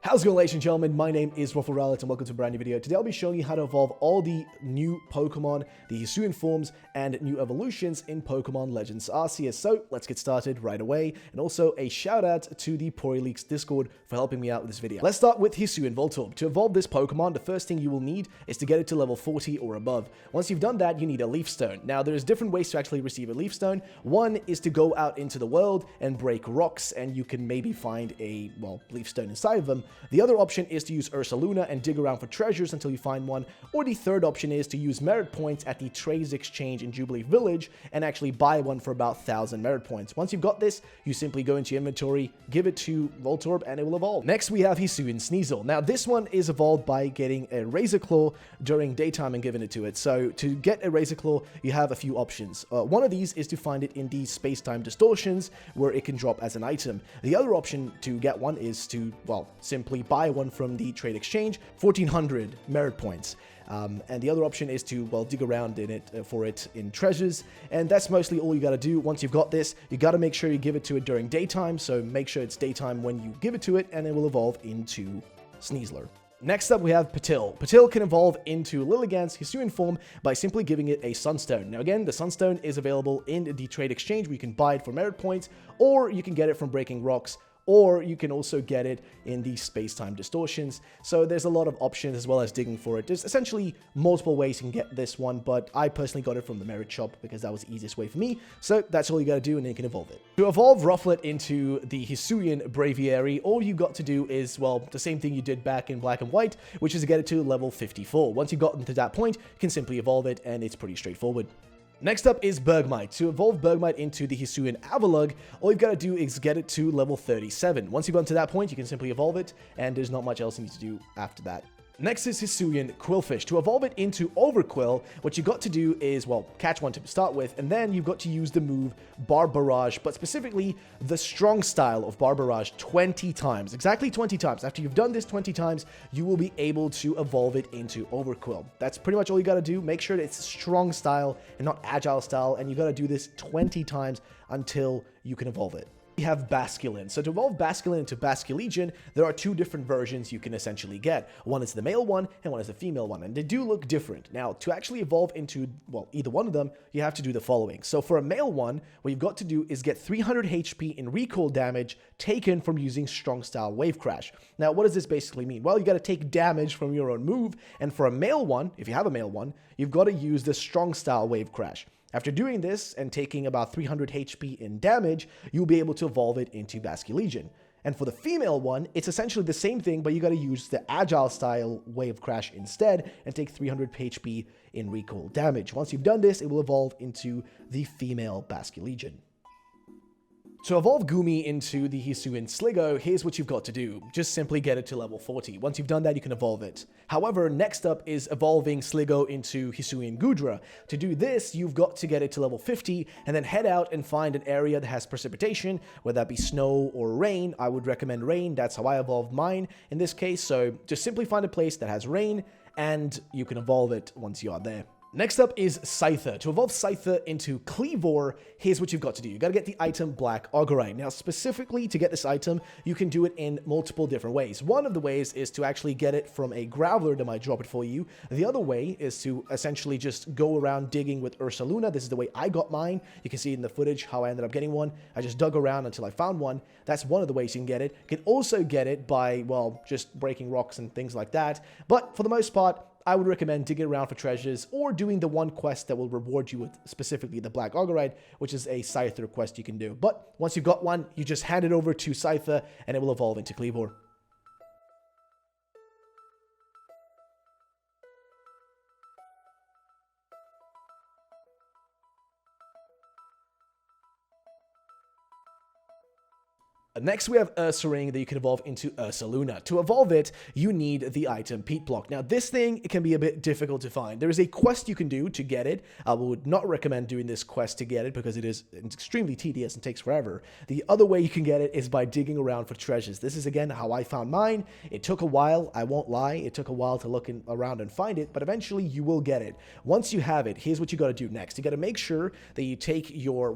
How's it going, ladies and gentlemen? My name is Rufflet and welcome to a brand new video. Today I'll be showing you how to evolve all the new Pokemon, the Hisuian forms, and new evolutions in Pokemon Legends Arceus. So let's get started right away. And also a shout out to the Poryleaks Discord for helping me out with this video. Let's start with Hisuian Voltorb. To evolve this Pokemon, the first thing you will need is to get it to level 40 or above. Once you've done that, you need a Leaf Stone. Now there's different ways to actually receive a Leaf Stone. One is to go out into the world and break rocks, and you can maybe find a, Leaf Stone inside of them. The other option is to use Ursaluna and dig around for treasures until you find one, or the third option is to use merit points at the Trades Exchange in Jubilee Village and actually buy one for about 1,000 merit points. Once you've got this, you simply go into your inventory, give it to Voltorb, and it will evolve. Next, we have Hisuian Sneasel. Now, this one is evolved by getting a Razor Claw during daytime and giving it to it. So, to get a Razor Claw, you have a few options. One of these is to find it in these space-time distortions, where it can drop as an item. The other option to get one is to, simply buy one from the Trade Exchange, 1,400 merit points. And the other option is to, dig around in it for it in treasures, and that's mostly all you gotta do. Once you've got this, you gotta make sure you give it to it during daytime, so make sure it's daytime when you give it to it, and it will evolve into Sneasler. Next up, we have Petilil. Petilil can evolve into Lilligant's Hisuian form by simply giving it a Sunstone. Now again, the Sunstone is available in the Trade Exchange, where you can buy it for merit points, or you can get it from breaking rocks, or you can also get it in the space-time distortions. So there's a lot of options as well as digging for it. There's essentially multiple ways you can get this one, but I personally got it from the merit shop because that was the easiest way for me. So that's all you gotta do, and then you can evolve it. To evolve Rufflet into the Hisuian Braviary, all you got to do is, the same thing you did back in Black and White, which is to get it to level 54. Once you've gotten to that point, you can simply evolve it, and it's pretty straightforward. Next up is Bergmite. To evolve Bergmite into the Hisuian Avalugg, all you've got to do is get it to level 37. Once you've gotten to that point, you can simply evolve it, and there's not much else you need to do after that. Next is Hisuian Qwilfish. To evolve it into Overqwil, what you got to do is, catch one to start with, and then you've got to use the move Barbarrage, but specifically the strong style of Barbarrage 20 times. Exactly 20 times. After you've done this 20 times, you will be able to evolve it into Overqwil. That's pretty much all you got to do. Make sure that it's strong style and not agile style, and you got to do this 20 times until you can evolve it. We have Basculin. So to evolve Basculin into Basculegion, there are two different versions you can essentially get. One is the male one, and one is the female one, and they do look different. Now, to actually evolve into, either one of them, you have to do the following. So for a male one, what you've got to do is get 300 HP in recoil damage taken from using Strong Style Wave Crash. Now, what does this basically mean? Well, you got to take damage from your own move, and for a male one, if you have a male one, you've got to use the Strong Style Wave Crash. After doing this and taking about 300 HP in damage, you'll be able to evolve it into Basculegion. And for the female one, it's essentially the same thing, but you gotta use the Agile Style Wave Crash instead and take 300 HP in recoil damage. Once you've done this, it will evolve into the female Basculegion. To evolve Goomy into the Hisuian Sliggoo, here's what you've got to do. Just simply get it to level 40. Once you've done that, you can evolve it. However, next up is evolving Sliggoo into Hisuian Goodra. To do this, you've got to get it to level 50, and then head out and find an area that has precipitation, whether that be snow or rain. I would recommend rain. That's how I evolved mine in this case. So just simply find a place that has rain, and you can evolve it once you are there. Next up is Scyther. To evolve Scyther into Kleavor, here's what you've got to do. You got to get the item Black Augurite. Now, specifically to get this item, you can do it in multiple different ways. One of the ways is to actually get it from a Growler that might drop it for you. The other way is to essentially just go around digging with Ursaluna. This is the way I got mine. You can see in the footage how I ended up getting one. I just dug around until I found one. That's one of the ways you can get it. You can also get it by, just breaking rocks and things like that. But for the most part, I would recommend digging around for treasures or doing the one quest that will reward you with specifically the Black Augurite, which is a Scyther quest you can do. But once you've got one, you just hand it over to Scyther and it will evolve into Kleavor. Next, we have ursaring that you can evolve into Ursaluna. To evolve it, you need the item Peat Block. Now, this thing can be a bit difficult to find. There is a quest you can do to get it. I would not recommend doing this quest to get it because it's extremely tedious and takes forever. The other way you can get it is by digging around for treasures. This is, again, how I found mine. It took a while. I won't lie. It took a while to look around and find it, but eventually you will get it. Once you have it, here's what you got to do next. You got to make sure that you take your,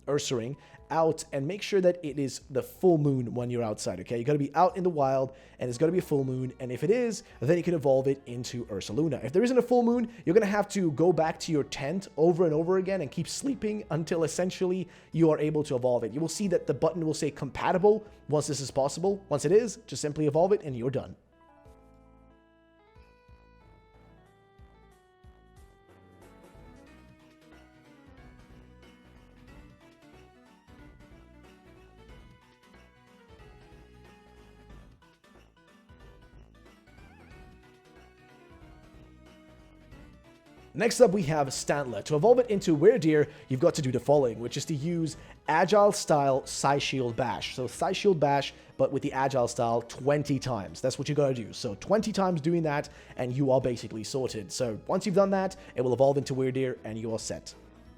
ursaring out and make sure that it is the full moon when you're outside, okay? You got to be out in the wild and it's got to be a full moon, and if it is, then you can evolve it into Ursaluna. If there isn't a full moon, you're going to have to go back to your tent over and over again and keep sleeping until essentially you are able to evolve it. You will see that the button will say compatible once this is possible. Once it is, just simply evolve it and you're done. Next up, we have Stantler. To evolve it into Wyrdeer, you've got to do the following, which is to use Agile Style Psyshield Bash. So Psyshield Bash, but with the Agile Style 20 times. That's what you gotta do. So 20 times doing that, and you are basically sorted. So once you've done that, it will evolve into Wyrdeer, and you are set.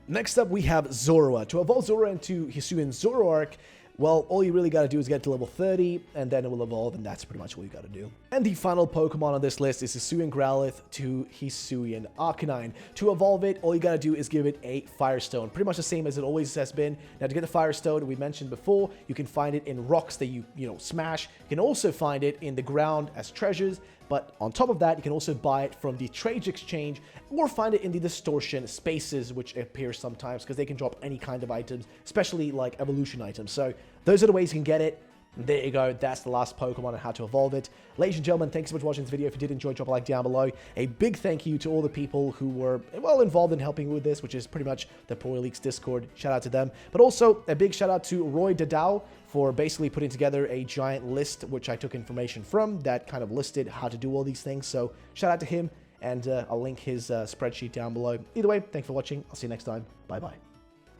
Next up, we have Zorua. To evolve Zorua into Hisuian Zoroark, well, all you really got to do is get to level 30, and then it will evolve, and that's pretty much what you got to do. And the final Pokemon on this list is Hisuian Growlithe to Hisuian Arcanine. To evolve it, all you got to do is give it a Firestone, pretty much the same as it always has been. Now, to get the Firestone, we mentioned before, you can find it in rocks that you smash. You can also find it in the ground as treasures, but on top of that, you can also buy it from the Trade Exchange or find it in the Distortion spaces, which appear sometimes because they can drop any kind of items, especially like evolution items. So those are the ways you can get it. There you go. That's the last Pokemon and how to evolve it. Ladies and gentlemen, thanks so much for watching this video. If you did enjoy, drop a like down below. A big thank you to all the people who were, well, involved in helping with this, which is pretty much the Pro League's Discord. Shout out to them. But also, a big shout out to Roy Dadao for basically putting together a giant list, which I took information from, that kind of listed how to do all these things. So, shout out to him, and I'll link his spreadsheet down below. Either way, thanks for watching. I'll see you next time. Bye-bye.